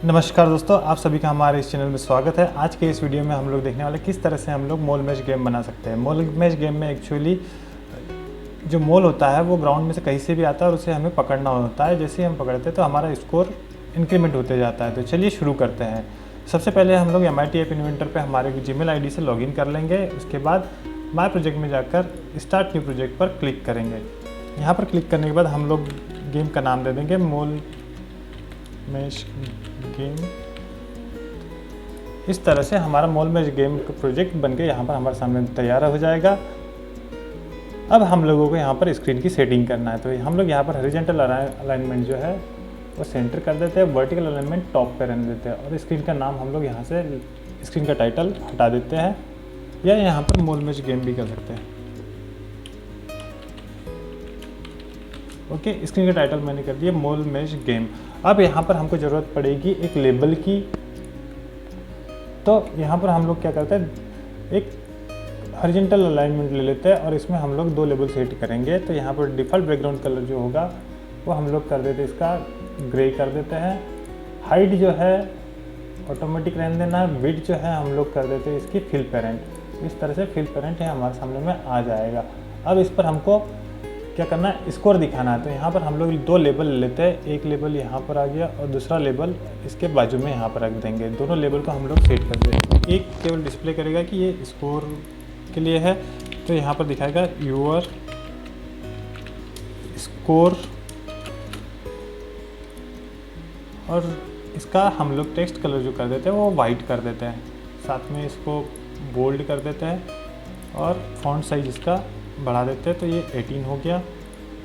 नमस्कार दोस्तों, आप सभी का हमारे इस चैनल में स्वागत है। आज के इस वीडियो में हम लोग देखने वाले किस तरह से हम लोग मॉल मैच गेम बना सकते हैं। मॉल मैच गेम में एक्चुअली जो मॉल होता है वो ग्राउंड में से कहीं से भी आता है और उसे हमें पकड़ना होता है। जैसे ही हम पकड़ते हैं तो हमारा स्कोर इंक्रीमेंट होते जाता है। तो चलिए शुरू करते हैं। सबसे पहले हम लोग MIT ऐप इन्वेंटर पर हमारे जीमेल ID से लॉगिन कर लेंगे। उसके बाद माई प्रोजेक्ट में जाकर स्टार्ट न्यू प्रोजेक्ट पर क्लिक करेंगे। यहाँ पर क्लिक करने के बाद हम लोग गेम का नाम दे देंगे मॉल मैच गेम। इस तरह से हमारा मॉल मैच गेम का प्रोजेक्ट बनके यहाँ पर हमारे सामने तैयार हो जाएगा। अब हम लोगों को यहाँ पर स्क्रीन की सेटिंग करना है। तो हम लोग यहाँ पर हॉरिजॉन्टल अलाइनमेंट जो है वो सेंटर कर देते हैं, वर्टिकल अलाइनमेंट टॉप पे रहने देते हैं और स्क्रीन का नाम हम लोग यहाँ से स्क्रीन का टाइटल हटा देते हैं या यहाँ पर मॉल मैच गेम भी कर सकते हैं। ओके, स्क्रीन का टाइटल मैंने कर दिया मॉल मैच गेम। अब यहाँ पर हमको ज़रूरत पड़ेगी एक लेबल की। तो यहाँ पर हम लोग क्या करते हैं, एक हॉरिजॉन्टल अलाइनमेंट ले लेते हैं और इसमें हम लोग 2 लेबल सेट करेंगे। तो यहाँ पर डिफ़ॉल्ट बैकग्राउंड कलर जो होगा वो हम लोग कर देते हैं, इसका ग्रे कर देते हैं। हाइट जो है ऑटोमेटिक रहने देना है। विड्थ जो है हम लोग कर देते हैं इसकी फिल पेरेंट। इस तरह से फिल पेरेंट है हमारे सामने में आ जाएगा। अब इस पर हमको क्या करना है, स्कोर दिखाना है। तो यहाँ पर हम लोग 2 लेबल लेते हैं। एक लेबल यहाँ पर आ गया और दूसरा लेबल इसके बाजू में यहाँ पर रख देंगे। दोनों लेबल को हम लोग सेट कर देंगे। एक केवल डिस्प्ले करेगा कि ये स्कोर के लिए है, तो यहाँ पर दिखाएगा यूर स्कोर, और इसका हम लोग टेक्स्ट कलर जो कर देते हैं वो वाइट कर देते हैं। साथ में इसको बोल्ड कर देते हैं और फॉन्ट साइज इसका बढ़ा देते हैं। तो ये 18 हो गया।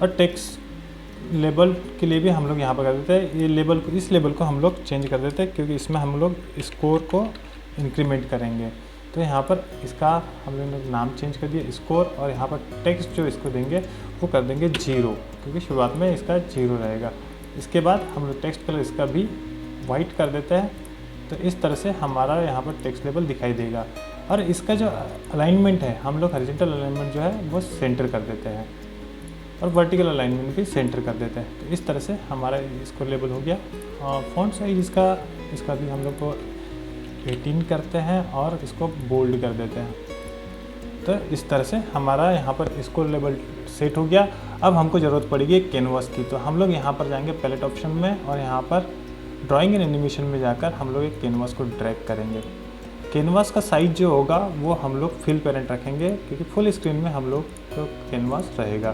और टेक्स्ट लेबल के लिए भी हम लोग यहाँ पर कर देते हैं। ये लेबल को, इस लेबल को हम लोग चेंज कर देते हैं क्योंकि इसमें हम लोग स्कोर को इंक्रीमेंट करेंगे। तो यहाँ पर इसका हम लोग नाम चेंज कर दिया स्कोर, और यहाँ पर टेक्स्ट जो इसको देंगे वो कर देंगे 0 क्योंकि शुरुआत में इसका 0 रहेगा। इसके बाद हम लोग टेक्स्ट कलर इसका भी वाइट कर देते हैं। तो इस तरह से हमारा यहाँ पर टेक्स्ट लेबल दिखाई देगा। और इसका जो अलाइनमेंट है हम लोग हॉरिजॉन्टल अलाइनमेंट जो है वो सेंटर कर देते हैं और वर्टिकल अलाइनमेंट भी सेंटर कर देते हैं। तो इस तरह से हमारा इसको लेबल हो गया। फॉन्ट साइज इसका भी हम लोग को 18 करते हैं और इसको बोल्ड कर देते हैं। तो इस तरह से हमारा यहाँ पर स्कोर लेवल सेट हो गया। अब हमको ज़रूरत पड़ेगी कैनवास की। तो हम लोग यहाँ पर जाएंगे पैलेट ऑप्शन में और यहाँ पर ड्राइंग एंड एनिमेशन में जाकर हम लोग एक कैनवास को ड्रैग करेंगे। कैनवास का साइज जो होगा वो हम लोग फिल पेरेंट रखेंगे क्योंकि फुल स्क्रीन में हम लोग तो कैनवास रहेगा।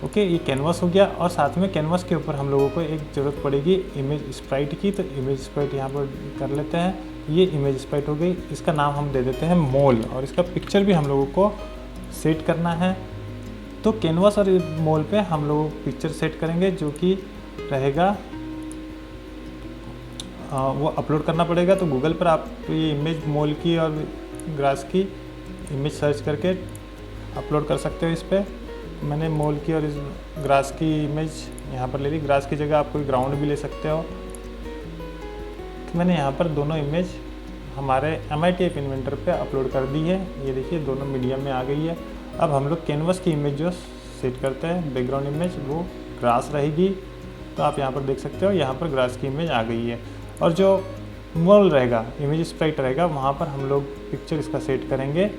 ओके, ये कैनवास हो गया। और साथ में कैनवास के ऊपर हम लोगों को एक ज़रूरत पड़ेगी इमेज स्प्राइट की। तो इमेज स्प्राइट यहाँ पर कर लेते हैं। ये इमेज स्प्राइट हो गई। इसका नाम हम दे देते हैं मॉल, और इसका पिक्चर भी हम लोगों को सेट करना है। तो कैनवास और मॉल पे हम लोग पिक्चर सेट करेंगे जो कि रहेगा, वो अपलोड करना पड़ेगा। तो गूगल पर आप ये इमेज मॉल की और ग्रास की इमेज सर्च करके अपलोड कर सकते हो। इस पर मैंने मॉल की और इस ग्रास की इमेज यहाँ पर ले ली। ग्रास की जगह आप कोई ग्राउंड भी ले सकते हो। तो मैंने यहाँ पर दोनों इमेज हमारे MIT ऐप इन्वेंटर पे अपलोड कर दी है। ये देखिए दोनों मीडियम में आ गई है। अब हम लोग कैनवास की इमेज जो सेट करते हैं, बैकग्राउंड इमेज वो ग्रास रहेगी। तो आप यहाँ पर देख सकते हो, यहाँ पर ग्रास की इमेज आ गई है। और जो मॉल रहेगा, इमेज स्प्राइट रहेगा, वहाँ पर हम लोग पिक्चर इसका सेट करेंगे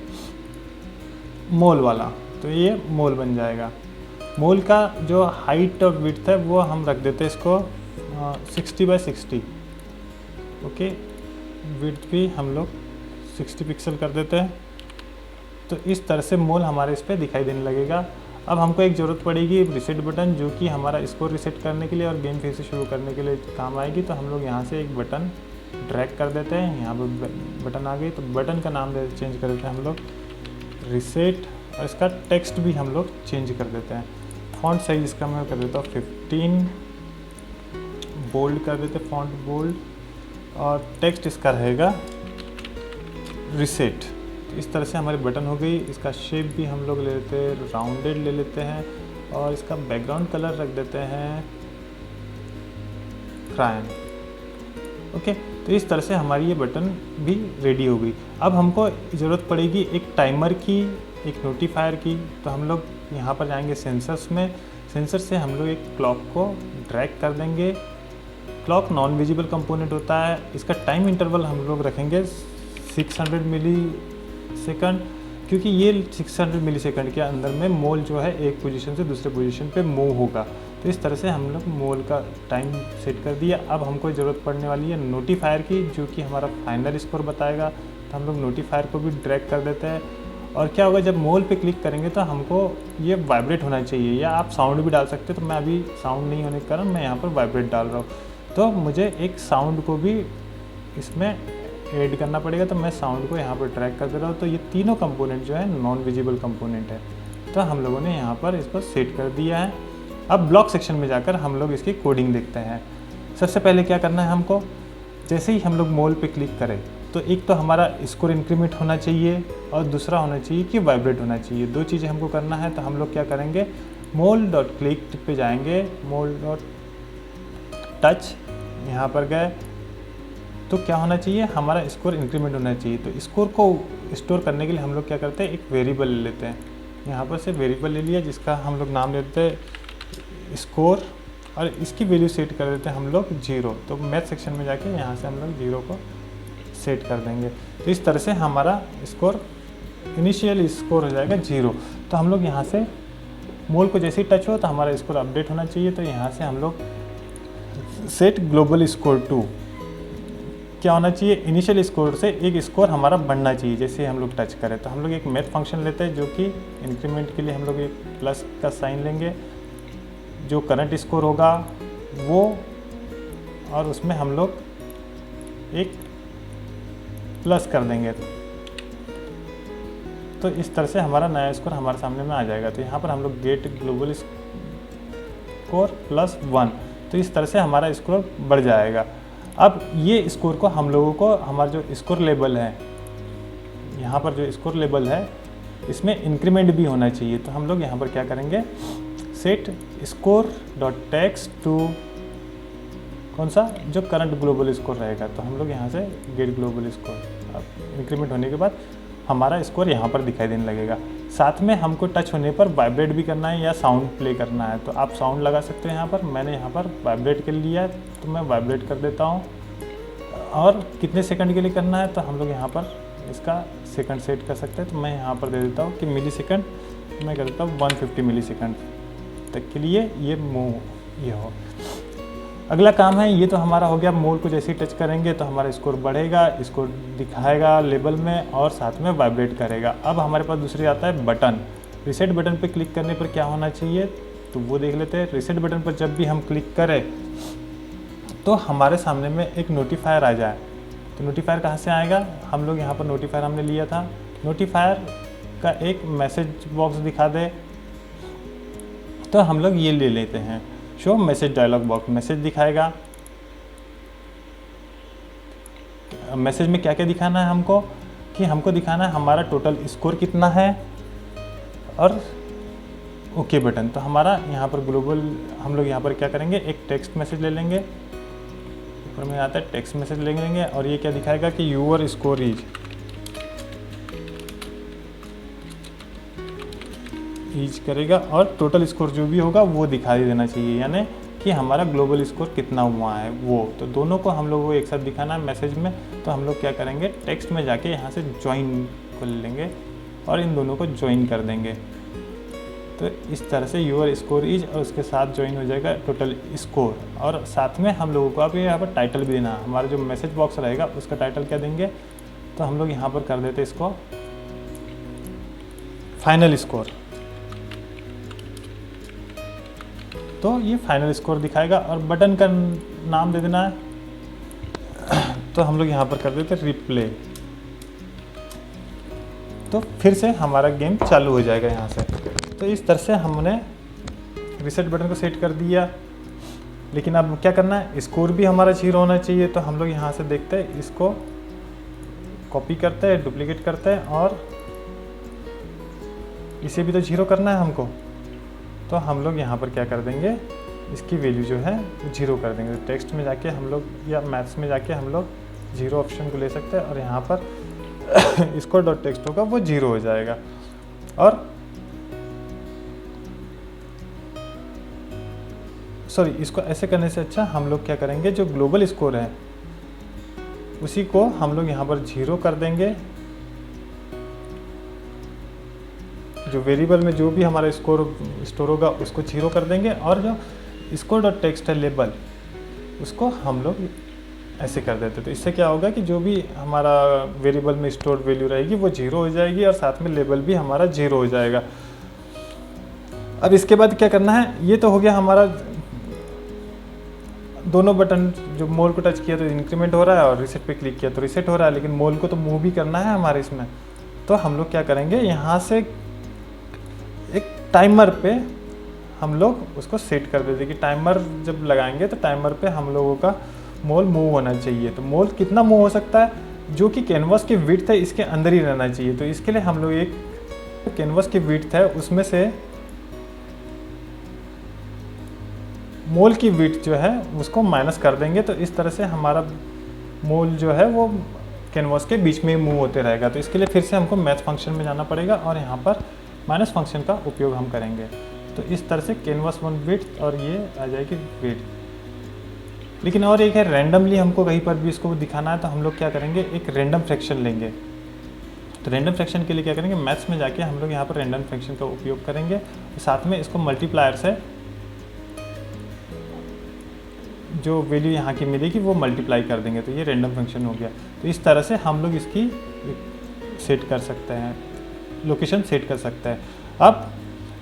मॉल वाला। तो ये मॉल बन जाएगा। मॉल का जो हाइट और विड्थ है वो हम रख देते हैं इसको 60x60। ओके, विड्थ भी हम लोग 60 पिक्सल कर देते हैं। तो इस तरह से मॉल हमारे इस पर दिखाई देने लगेगा। अब हमको एक ज़रूरत पड़ेगी रिसेट बटन, जो कि हमारा स्कोर रिसेट करने के लिए और गेम फिर से शुरू करने के लिए काम आएगी। तो हम लोग यहाँ से एक बटन ड्रैग कर देते हैं। यहाँ पर बटन आ गई। तो बटन का नाम चेंज कर देते हैं हम लोग रिसेट, और इसका टेक्स्ट भी हम लोग चेंज कर देते हैं। फॉन्ट साइज इसका मैं कर देता हूँ 15, बोल्ड कर देते हैं फॉन्ट बोल्ड, और टेक्स्ट इसका रहेगा रिसेट। इस तरह से हमारी बटन हो गई। इसका शेप भी हम लोग ले लेते हैं, राउंडेड ले लेते हैं, और इसका बैकग्राउंड कलर रख देते हैं क्रायन। ओके, तो इस तरह से हमारी ये बटन भी रेडी हो गई। अब हमको ज़रूरत पड़ेगी एक टाइमर की, एक नोटिफायर की। तो हम लोग यहाँ पर जाएंगे सेंसर्स में। सेंसर से हम लोग एक क्लॉक को ड्रैग कर देंगे क्लॉक नॉन विजिबल कंपोनेंट होता है। इसका टाइम इंटरवल हम लोग रखेंगे 600 मिली सेकंड, क्योंकि ये 600 मिली सेकंड के अंदर में मोल जो है एक पोजीशन से दूसरे पोजीशन पे मूव होगा। तो इस तरह से हम लोग मोल का टाइम सेट कर दिया। अब हमको ज़रूरत पड़ने वाली है नोटिफायर की, जो कि हमारा फाइनल स्कोर बताएगा। तो हम लोग नोटिफायर को भी ड्रैग कर देते हैं। और क्या होगा, जब मोल पे क्लिक करेंगे तो हमको ये वाइब्रेट होना चाहिए, या आप साउंड भी डाल सकते हो। तो मैं अभी साउंड नहीं होने के कारण मैं यहाँ पर वाइब्रेट डाल रहा हूँ। तो मुझे एक साउंड को भी इसमें ऐड करना पड़ेगा, तो मैं साउंड को यहाँ पर ट्रैक कर दे रहा हूँ। तो ये तीनों कंपोनेंट जो है नॉन विजिबल कंपोनेंट है। तो हम लोगों ने यहाँ पर इसको सेट कर दिया है। अब ब्लॉक सेक्शन में जाकर हम लोग इसकी कोडिंग देखते हैं। सबसे पहले क्या करना है हमको, जैसे ही हम लोग मोल पे क्लिक करें तो एक तो हमारा स्कोर इंक्रीमेंट होना चाहिए और दूसरा होना चाहिए कि वाइब्रेट होना चाहिए। दो चीज़ें हमको करना है। तो हम लोग क्या करेंगे, मोल डॉट क्लिक पे जाएंगे, मोल डॉट टच, यहाँ पर गए तो क्या होना चाहिए, हमारा स्कोर इंक्रीमेंट होना चाहिए। तो स्कोर को स्टोर करने के लिए हम लोग क्या करते हैं, एक वेरिएबल ले लेते हैं। यहाँ पर से वेरिएबल ले लिया जिसका हम लोग नाम लेते हैं स्कोर, और इसकी वैल्यू सेट कर देते हैं हम लोग 0। तो मैथ सेक्शन में जाके यहाँ से हम लोग 0 को सेट कर देंगे। तो इस तरह से हमारा स्कोर इनिशियल स्कोर हो जाएगा 0। तो हम लोग यहाँ से मोल को जैसे ही टच हो तो हमारा स्कोर अपडेट होना चाहिए। तो यहाँ से हम लोग सेट ग्लोबल स्कोर टू, क्या होना चाहिए, इनिशियल स्कोर से एक स्कोर हमारा बढ़ना चाहिए जैसे हम लोग टच करें। तो हम लोग एक मैथ फंक्शन लेते हैं जो कि इंक्रीमेंट के लिए हम लोग एक प्लस का साइन लेंगे, जो करंट स्कोर होगा वो, और उसमें हम लोग एक प्लस कर देंगे। तो इस तरह से हमारा नया स्कोर हमारे सामने में आ जाएगा। तो यहाँ पर हम लोग गेट ग्लोबल स्कोर +1, तो इस तरह से हमारा स्कोर बढ़ जाएगा। अब ये स्कोर को हम लोगों को, हमारा जो स्कोर लेवल है, यहाँ पर जो स्कोर लेवल है इसमें इंक्रीमेंट भी होना चाहिए। तो हम लोग यहाँ पर क्या करेंगे, set score dot text to कौन सा, जो करंट ग्लोबल स्कोर रहेगा। तो हम लोग यहाँ से गेट ग्लोबल स्कोर, अब इंक्रीमेंट होने के बाद हमारा स्कोर यहाँ पर दिखाई देने लगेगा। साथ में हमको टच होने पर वाइब्रेट भी करना है या साउंड प्ले करना है। तो आप साउंड लगा सकते हो यहाँ पर, मैंने यहाँ पर वाइब्रेट कर लिया है तो मैं वाइब्रेट कर देता हूँ। और कितने सेकंड के लिए करना है, तो हम लोग यहाँ पर इसका सेकंड सेट कर सकते हैं। तो मैं यहाँ पर दे देता हूँ कि मिली सेकंड, मैं कर देता हूँ 150 मिली सेकंड तक के लिए ये मूव ये हो। अगला काम है, ये तो हमारा हो गया, मोल को जैसे ही टच करेंगे तो हमारा स्कोर बढ़ेगा, स्कोर दिखाएगा लेबल में और साथ में वाइब्रेट करेगा। अब हमारे पास दूसरी आता है बटन। रीसेट बटन पे क्लिक करने पर क्या होना चाहिए, तो वो देख लेते हैं। रीसेट बटन पर जब भी हम क्लिक करें तो हमारे सामने में एक नोटिफायर आ जाए। तो नोटिफायर कहाँ से आएगा, हम लोग यहाँ पर नोटिफायर हमने लिया था, नोटिफायर का एक मैसेज बॉक्स दिखा दे, तो हम लोग ये ले लेते हैं। Show message dialogue box, message दिखाएगा। मैसेज में क्या क्या दिखाना है हमको, कि हमको दिखाना है हमारा टोटल स्कोर कितना है, और ओके बटन। तो हमारा यहाँ पर ग्लोबल, हम लोग यहाँ पर क्या करेंगे, एक टेक्स्ट मैसेज ले लेंगे, ऊपर में आता है टेक्स्ट मैसेज ले लेंगे, और ये क्या दिखाएगा कि यूर स्कोर इज करेगा, और टोटल स्कोर जो भी होगा वो दिखाई देना चाहिए, यानी कि हमारा ग्लोबल स्कोर कितना हुआ है वो। तो दोनों को हम लोग को एक साथ दिखाना है मैसेज में। तो हम लोग क्या करेंगे, टेक्स्ट में जाके यहाँ से ज्वाइन को ले लेंगे और इन दोनों को ज्वाइन कर देंगे। तो इस तरह से यूर स्कोर इज, और उसके साथ ज्वाइन हो जाएगा टोटल स्कोर। और साथ में हम लोगों को अब यहाँ पर टाइटल भी देना है, हमारा जो मैसेज बॉक्स रहेगा उसका टाइटल क्या देंगे, तो हम लोग यहाँ पर कर देते इसको फाइनल स्कोर। तो ये फाइनल स्कोर दिखाएगा, और बटन का नाम दे देना है। तो हम लोग यहाँ पर कर देते रिप्ले। तो फिर से हमारा गेम चालू हो जाएगा यहाँ से। तो इस तरह से हमने रीसेट बटन को सेट कर दिया। लेकिन अब क्या करना है, स्कोर भी हमारा 0 होना चाहिए। तो हम लोग यहाँ से देखते हैं, इसको कॉपी करते हैं, डुप्लीकेट करते हैं, और इसे भी तो 0 करना है हमको। तो हम लोग यहाँ पर क्या कर देंगे, इसकी वैल्यू जो है 0 कर देंगे। तो टेक्स्ट में जाके हम लोग या मैथ्स में जाके हम लोग 0 ऑप्शन को ले सकते हैं, और यहाँ पर स्कोर डॉट टेक्स्ट होगा वो 0 हो जाएगा। और सॉरी, इसको ऐसे करने से अच्छा हम लोग क्या करेंगे, जो ग्लोबल स्कोर है उसी को हम लोग यहाँ पर 0 कर देंगे। जो वेरिएबल में जो भी हमारा स्कोर स्टोर होगा उसको 0 कर देंगे, और जो स्कोर डॉट टेक्स्ट है लेबल उसको हम लोग ऐसे कर देते। तो इससे क्या होगा कि जो भी हमारा वेरिएबल में स्टोर वैल्यू रहेगी वो 0 हो जाएगी, और साथ में लेबल भी हमारा 0 हो जाएगा। अब इसके बाद क्या करना है, ये तो हो गया हमारा दोनों बटन, जो मोल को टच किया तो इंक्रीमेंट हो रहा है और रीसेट पे क्लिक किया तो रीसेट हो रहा है, लेकिन मोल को तो मूव भी करना है हमारे इसमें। तो हम लोग क्या करेंगे, यहाँ से एक टाइमर पे हम लोग उसको सेट कर देते कि टाइमर जब लगाएंगे तो टाइमर पे हम लोगों का मोल मूव होना चाहिए। तो मोल कितना मूव हो सकता है, जो कि कैनवास की विड्थ है इसके अंदर ही रहना चाहिए। तो इसके लिए हम लोग एक कैनवास की विड्थ है उसमें से मोल की विड्थ जो है उसको माइनस कर देंगे। तो इस तरह से हमारा मोल जो है वो कैनवास के बीच में ही मूव होते रहेगा। तो इसके लिए फिर से हमको मैथ फंक्शन में जाना पड़ेगा और यहाँ पर माइनस फंक्शन का उपयोग हम करेंगे। तो इस तरह से कैनवास 1 विड्थ और ये आ जाएगी विड्थ। लेकिन और एक है, रैंडमली हमको कहीं पर भी इसको दिखाना है तो हम लोग क्या करेंगे, एक रैंडम फ्रैक्शन लेंगे। तो रैंडम फ्रैक्शन के लिए क्या करेंगे, मैथ्स में जाके हम लोग यहाँ पर रैंडम फ्रैक्शन का उपयोग करेंगे। साथ में इसको मल्टीप्लायर से जो वैल्यू यहाँ की मिलेगी वो मल्टीप्लाई कर देंगे। तो ये रैंडम फंक्शन हो गया। तो इस तरह से हम लोग इसकी सेट कर सकते हैं, लोकेशन सेट कर सकते हैं। अब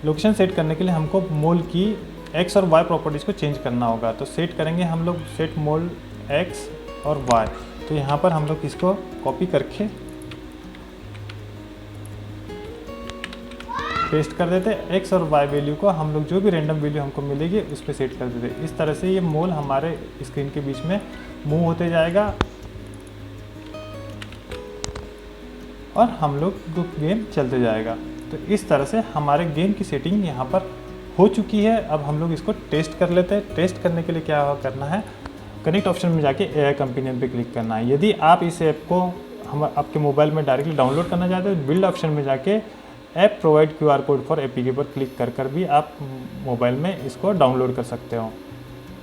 लोकेशन सेट करने के लिए हमको मोल की x और y प्रॉपर्टीज़ को चेंज करना होगा। तो सेट करेंगे हम लोग सेट मोल x और y। तो यहाँ पर हम लोग इसको कॉपी करके पेस्ट कर देते हैं। x और y वैल्यू को हम लोग जो भी रैंडम वैल्यू हमको मिलेगी उस पर सेट कर देते हैं। इस तरह से ये मोल हमारे स्क्रीन के बीच में मूव होते जाएगा और हम लोग गेम चलते जाएगा। तो इस तरह से हमारे गेम की सेटिंग यहाँ पर हो चुकी है। अब हम लोग इसको टेस्ट कर लेते हैं। टेस्ट करने के लिए क्या करना है, कनेक्ट ऑप्शन में जाके AI कंपेनियन पे क्लिक करना है। यदि आप इस ऐप को हम आपके मोबाइल में डायरेक्टली डाउनलोड करना चाहते हो, बिल्ड ऑप्शन में जाके app provide QR code for APK पर क्लिक कर भी आप मोबाइल में इसको डाउनलोड कर सकते हो।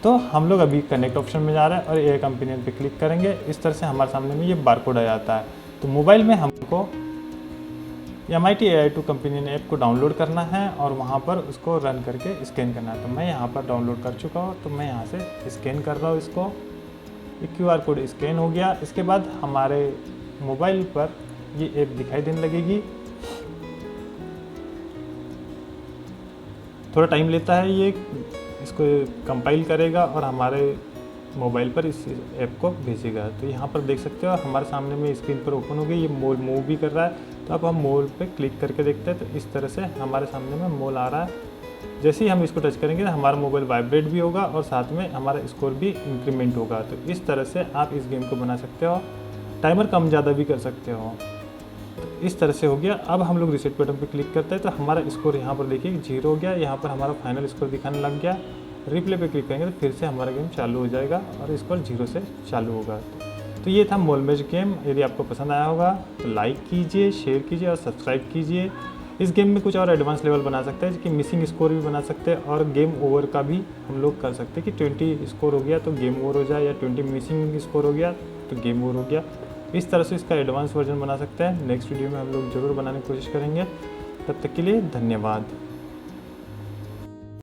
तो हम लोग अभी कनेक्ट ऑप्शन में जा रहे हैं और AI कंपेनियन पे क्लिक करेंगे। इस तरह से हमारे सामने में ये बारकोड आ जाता है। तो मोबाइल में हमको MIT AI2 कंपेनियन ऐप को डाउनलोड करना है और वहाँ पर उसको रन करके स्कैन करना है। तो मैं यहाँ पर डाउनलोड कर चुका हूँ, तो मैं यहाँ से स्कैन कर रहा हूँ इसको। ये QR कोड स्कैन हो गया। इसके बाद हमारे मोबाइल पर ये ऐप दिखाई देने लगेगी। थोड़ा टाइम लेता है, ये इसको कंपाइल करेगा और हमारे मोबाइल पर इस ऐप को भेजेगा। तो यहाँ पर देख सकते हो हमारे सामने में स्क्रीन पर ओपन हो गई, ये मोल मूव भी कर रहा है। तो अब हम मोल पे क्लिक करके देखते हैं। तो इस तरह से हमारे सामने में मोल आ रहा है। जैसे ही हम इसको टच करेंगे तो हमारा मोबाइल वाइब्रेट भी होगा और साथ में हमारा स्कोर भी इंक्रीमेंट होगा। तो इस तरह से आप इस गेम को बना सकते हो। टाइमर कम ज़्यादा भी कर सकते हो। इस तरह से हो गया। अब हम लोग रीसेट बटन पे क्लिक करते हैं तो हमारा स्कोर यहाँ पर देखिए 0 हो गया। यहाँ पर हमारा फाइनल स्कोर दिखाने लग गया। रिप्ले पे क्लिक करेंगे तो फिर से हमारा गेम चालू हो जाएगा और स्कोर 0 से चालू होगा। तो ये था मोल मैच गेम। यदि आपको पसंद आया होगा तो लाइक कीजिए, शेयर कीजिए और सब्सक्राइब कीजिए। इस गेम में कुछ और एडवांस लेवल बना सकते हैं कि मिसिंग स्कोर भी बना सकते हैं और गेम ओवर का भी हम लोग कर सकते हैं कि 20 स्कोर हो गया तो गेम ओवर हो जाए या 20 मिसिंग स्कोर हो गया तो गेम ओवर हो गया। इस तरह से इसका एडवांस वर्जन बना सकते हैं। नेक्स्ट वीडियो में हम लोग ज़रूर बनाने की कोशिश करेंगे। तब तक के लिए धन्यवाद।